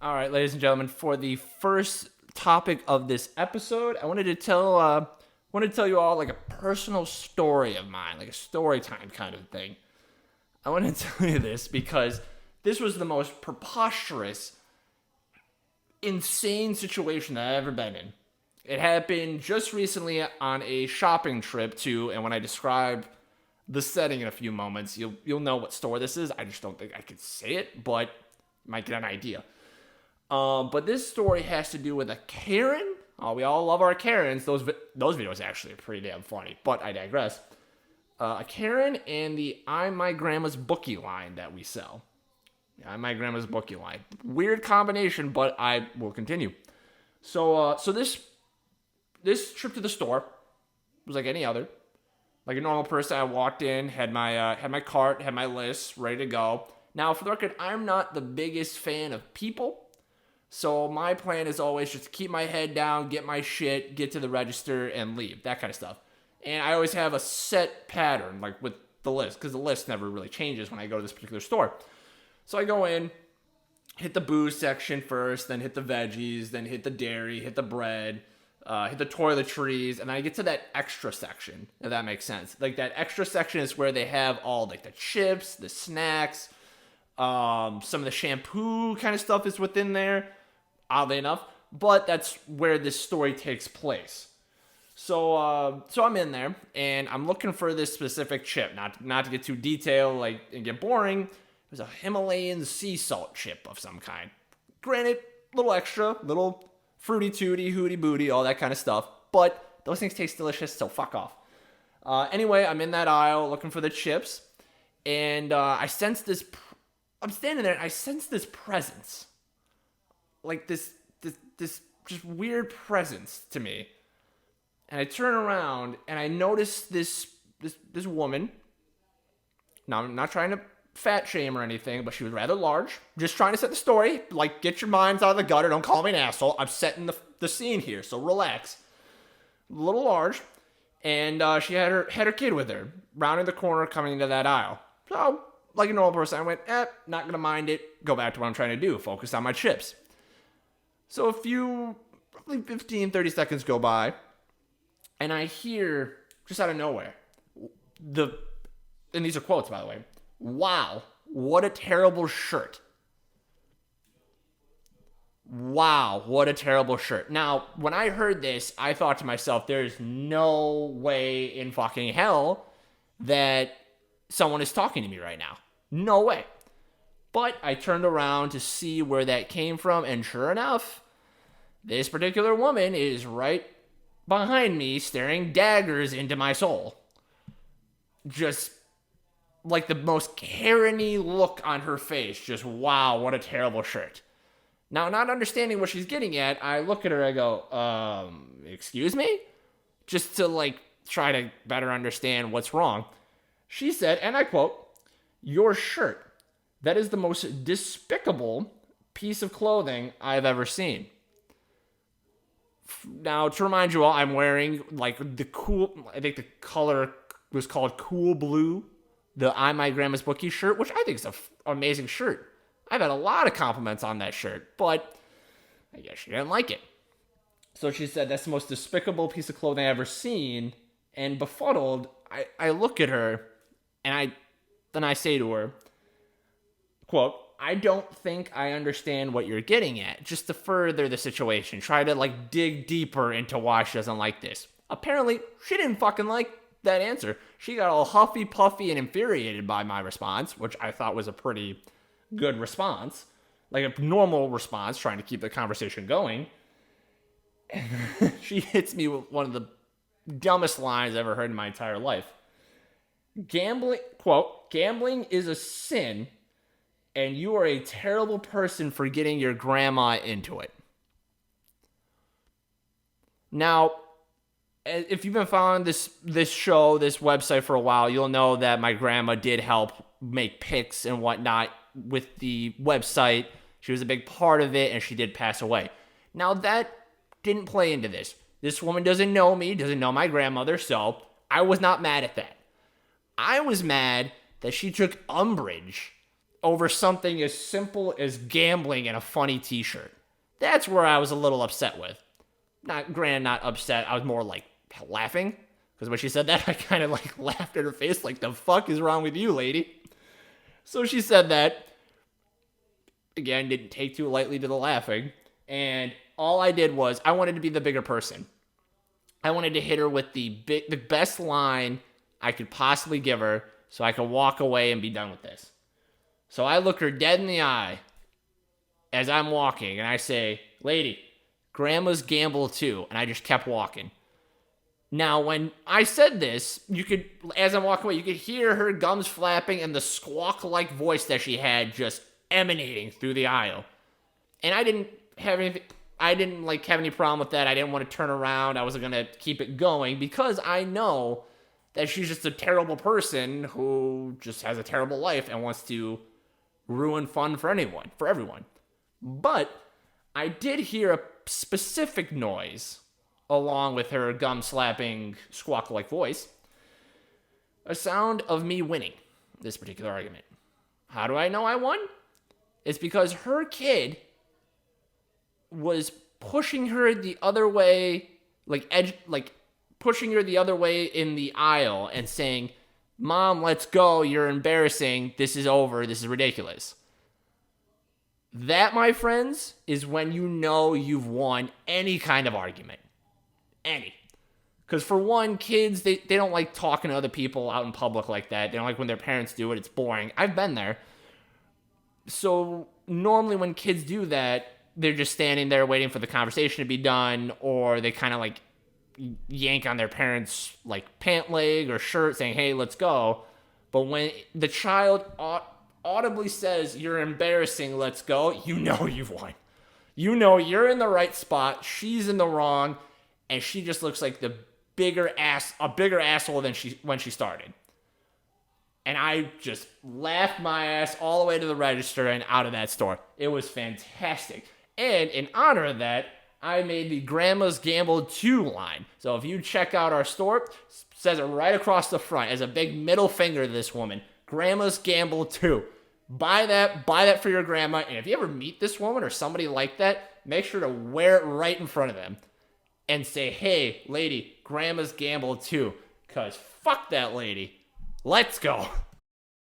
All right, ladies and gentlemen, for the first topic of this episode, I wanted to tell you all like a personal story of mine, like a story time kind of thing. I want to tell you this because this was the most preposterous, insane situation that I've ever been in. It happened just recently on a shopping trip to, and when I describe the setting in a few moments, you'll know what store this is. I just don't think I could say it, but you might get an idea. But this story has to do with a Karen. Oh, we all love our Karens. Those videos actually are pretty damn funny, but I digress. A Karen and the I'm My Grandma's Bookie line that we sell. Yeah, I'm My Grandma's Bookie line. Weird combination, but I will continue. So this trip to the store was like any other. Like a normal person, I walked in, had my cart, had my list ready to go. Now, for the record, I'm not the biggest fan of people. So my plan is always just to keep my head down, get my shit, get to the register, and leave. That kind of stuff. And I always have a set pattern, like with the list, because the list never really changes when I go to this particular store. So I go in, hit the booze section first, then hit the veggies, then hit the dairy, hit the bread, hit the toiletries, and then I get to that extra section, if that makes sense. Like that extra section is where they have all like the chips, the snacks, some of the shampoo kind of stuff is within there, oddly enough, but that's where this story takes place. So I'm in there and I'm looking for this specific chip. Not to get too detailed, and get boring. It was a Himalayan sea salt chip of some kind. Granted, little extra, little fruity tooty, hooty booty, all that kind of stuff. But those things taste delicious, so fuck off. Anyway, I'm in that aisle looking for the chips, and I sense this. I'm standing there and I sense this presence, like this just weird presence to me. And I turn around and I notice this woman. Now, I'm not trying to fat shame or anything, but she was rather large. Just trying to set the story. Like, get your minds out of the gutter. Don't call me an asshole. I'm setting the scene here, so relax. A little large. And she had her kid with her, rounding the corner, coming into that aisle. So, like a normal person, I went, not going to mind it. Go back to what I'm trying to do. Focus on my chips. So a few, probably 15, 30 seconds go by. And I hear, just out of nowhere, and these are quotes, by the way, "Wow, what a terrible shirt." Wow, what a terrible shirt. Now, when I heard this, I thought to myself, there's no way in fucking hell that someone is talking to me right now. No way. But I turned around to see where that came from, and sure enough, this particular woman is right behind me, staring daggers into my soul. Just like the most Karen-y look on her face. Just, wow, what a terrible shirt. Now, not understanding what she's getting at, I look at her, I go, excuse me? Just to, try to better understand what's wrong. She said, and I quote, "Your shirt, that is the most despicable piece of clothing I've ever seen." Now, to remind you all, I'm wearing, the cool, I think the color was called Cool Blue, the I'm My Grandma's Bookie shirt, which I think is an amazing shirt. I've had a lot of compliments on that shirt, but I guess she didn't like it. So she said, "That's the most despicable piece of clothing I've ever seen." And befuddled, I look at her, and I say to her, quote, "I don't think I understand what you're getting at. Just to further the situation, try to dig deeper into why she doesn't like this." Apparently, she didn't fucking like that answer. She got all huffy, puffy, and infuriated by my response, which I thought was a pretty good response. Like a normal response, trying to keep the conversation going. And she hits me with one of the dumbest lines I've ever heard in my entire life. Gambling, quote, "Gambling is a sin, and you are a terrible person for getting your grandma into it." Now, if you've been following this show, this website for a while, you'll know that my grandma did help make picks and whatnot with the website. She was a big part of it, and she did pass away. Now, that didn't play into this. This woman doesn't know me, doesn't know my grandmother, so I was not mad at that. I was mad that she took umbrage over something as simple as gambling and a funny t-shirt. That's where I was a little upset with. Not upset. I was more like laughing. Because when she said that, I kind of like laughed at her face like, the fuck is wrong with you, lady? So she said that. Again, didn't take too lightly to the laughing. And all I did was, I wanted to be the bigger person. I wanted to hit her with the best line I could possibly give her so I could walk away and be done with this. So I look her dead in the eye as I'm walking, and I say, lady, grandmas gamble too. And I just kept walking. Now, when I said this, as I'm walking away, you could hear her gums flapping and the squawk-like voice that she had just emanating through the aisle. And I didn't have any problem with that. I didn't want to turn around. I wasn't going to keep it going because I know that she's just a terrible person who just has a terrible life and wants to ruin fun for everyone. But I did hear a specific noise along with her gum-slapping, squawk-like voice. A sound of me winning this particular argument. How do I know I won? It's because her kid was pushing her the other way, pushing her the other way in the aisle and saying, Mom, let's go, you're embarrassing, this is over, this is ridiculous. That, my friends, is when you know you've won any kind of argument. Any. Because for one, kids, they don't like talking to other people out in public like that. They don't like when their parents do it, it's boring. I've been there. So normally when kids do that, they're just standing there waiting for the conversation to be done, or they kind of like yank on their parents' like pant leg or shirt saying, hey, let's go. But when the child audibly says, you're embarrassing, let's go, you know you've won. You know you're in the right spot, she's in the wrong, and she just looks like a bigger asshole than when she started. And I just laughed my ass all the way to the register and out of that store. It was fantastic. And in honor of that, I made the Grandma's Gamble 2 line. So if you check out our store, it says it right across the front as a big middle finger to this woman. Grandma's Gamble 2. Buy that for your grandma. And if you ever meet this woman or somebody like that, make sure to wear it right in front of them. And say, hey, lady, Grandma's Gamble 2. Because fuck that lady. Let's go.